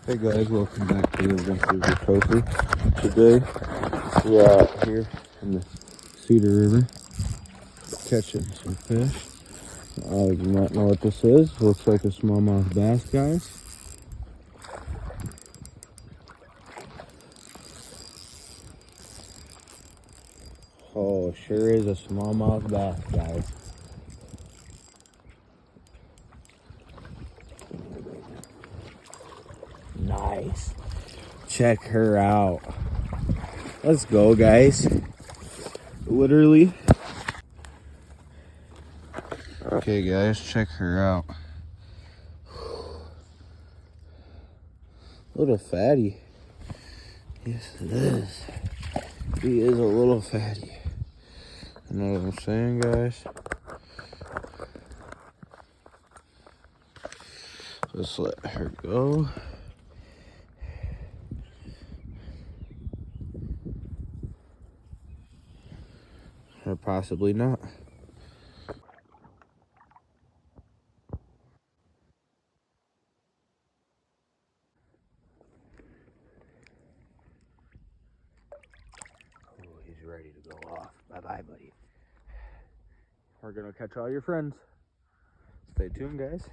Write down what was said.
Hey guys, welcome back to the Adventures of Trophy. Today we're out here in the Cedar River catching some fish. You might know what this is. Looks like a smallmouth bass, guys. Oh, sure is a smallmouth bass, guys. Nice. Check her out. Let's go, guys. Literally. Okay, guys, check her out. Little fatty. Yes, it is. He is a little fatty. You know what I'm saying, guys? Just let her go. Or possibly not. Oh, he's ready to go off. Bye-bye, buddy. We're gonna catch all your friends. Stay tuned, guys.